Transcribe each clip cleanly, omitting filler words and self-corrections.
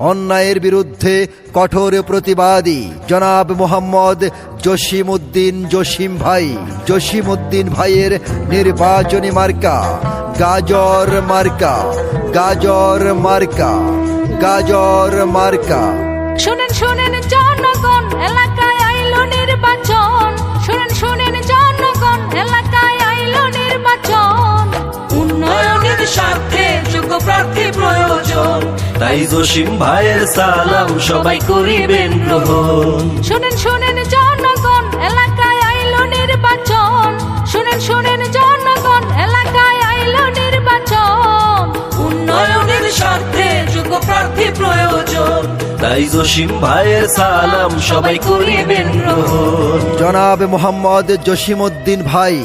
অন্যায়ের বিরুদ্ধে কঠোর প্রতিবাদী জনাব মোহাম্মদ জসিম উদ্দিন জসিম ভাই। জসিম উদ্দিন ভাইয়ের নির্বাচনী মার্কা গাজর মার্কা, গাজর মার্কা, গাজর মার্কা। শুনেন শুনেন জনগণ, এলাকায় আইলো নির্বাচন। শুনেন শুনেন জনগণ, এলাকায় আইলো নির্বাচন। উন্নয়নের স্বার্থে যোগ্য প্রার্থী প্রয়োজন, তাই জসিম ভাইয়ের সালাম সবাই করিবেন গ্রহণ। শুনেন শুনেন জনগণ, এলাকায় আইলো নির্বাচন। শুনেন শুনেন জনগণ, এলাকায় আইলো নির্বাচন। উন্নয়নের স্বার্থে যোগ্য প্রার্থী প্রয়োজন, তাই জসিম ভাইয়ের সালাম সবাই করিবেন গ্রহণ। জনাব মোহাম্মদ জসিম উদ্দিন ভাই,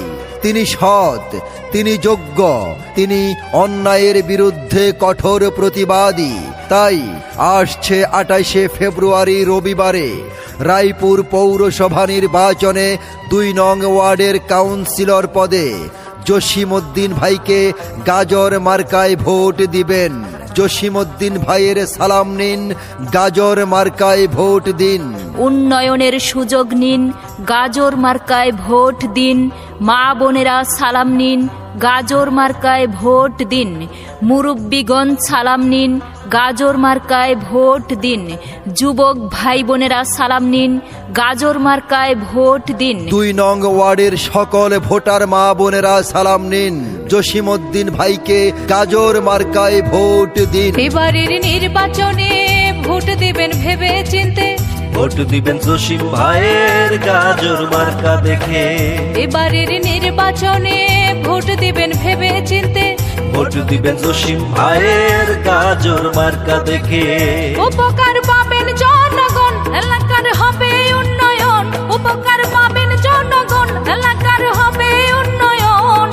তিনি সৎ, তিনি যোগ্য, তিনি অন্যায়ের বিরুদ্ধে কঠোর প্রতিবাদী। তাই আসছে ২৮শে ফেব্রুয়ারি রবিবারে রায়পুর পৌরসভা নির্বাচনে ২ নং ওয়ার্ডের কাউন্সিলর পদে জসিম উদ্দিন ভাইকে গাজর মার্কায় ভোট দিবেন। জসিম উদ্দিন ভাইয়ের সালাম নিন, গাজর মার্কায় ভোট দিন। উন্নয়নের সুযোগ নিন, গাজর মার্কায় ভোট দিন। মা বোনেরা সালাম নিন, গাজর মার্কায় ভোট দিন। মুরব্বিগণ সালাম নিন, গাজর মার্কায় ভোট দিন। যুবক ভাই বোনেরা সালাম নিন, গাজর মার্কায় ভোট দিন। ২ নং ওয়ার্ডের সকল ভোটার মা বোনেরা সালাম নিন, জসিম উদ্দিন ভাইকে গাজর মার্কায় ভোট দিন। এবারের নির্বাচনে ভোট দিবেন ভেবে চিনতে, ভোট দিবেন জসিম ভাইয়ের গাজর মার্কা দেখে। এবারের নির্বাচনে ভোট দিবেন ভেবে চিনতে, ভোট দিবেন জসিম ভাইয়ের গাজর মার্কা দেখে। উপকার পাবেন জনগণ, এলাকার হবে উন্নয়ন। উপকার পাবেন জনগণ, এলাকার হবে উন্নয়ন।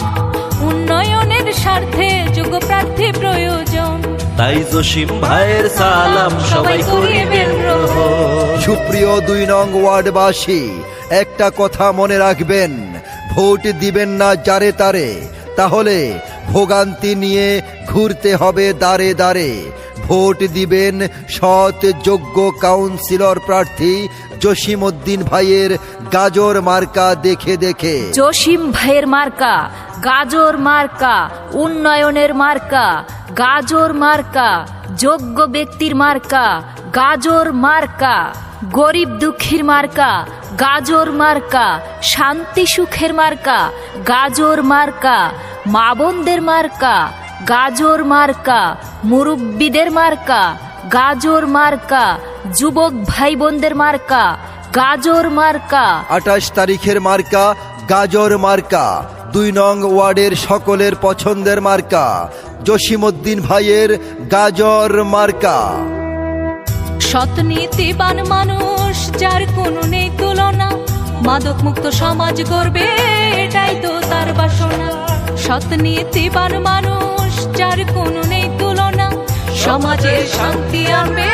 উন্নয়নের স্বার্থে যোগ্য প্রার্থী প্রয়োজন, তাই জসিম ভাইয়ের সালাম সবাই করিবেন গ্রহণ। সুপ্রিয় ২ নং ওয়ার্ডবাসী, একটা কথা মনে রাখবেন, ভোট দিবেন না যারে তারে, তাহলে ভোগান্তি নিয়ে ঘুরতে হবে দাঁড়ে দাঁড়ে। ভোট দিবেন সৎ যোগ্য কাউন্সিলর প্রার্থী জসিম উদ্দিন ভাইয়ের গাজর মার্কা দেখে দেখে। জসিম ভাইয়ের মার্কা গাজর মার্কা, উন্নয়নের মার্কা গাজর মার্কা, যোগ্য ব্যক্তির মার্কা গাজর মার্কা, গরিব দুঃখীর মার্কা গাজর মার্কা, শান্তি সুখের মার্কা গাজর মার্কা, মা বোনদের মার্কা গাজর মার্কা, মুরব্বিদের মার্কা গাজর মার্কা, যুবক ভাই বোনদের মার্কা গাজর মার্কা। ২৮ তারিখের মার্কা গাজর মার্কা, ২ নং ওয়ার্ডের সকলের পছন্দের মার্কা জসিম উদ্দিন ভাইয়ের গাজর মার্কা। সৎ নীতিবান মানুষ যার কোনো নেই তুলনা, মাদক মুক্ত সমাজ গড়বে এটাই তো তার বাসনা। সৎ নীতিবান মানুষ যার কোনো নেই তুলনা, সমাজে শান্তি আনবে।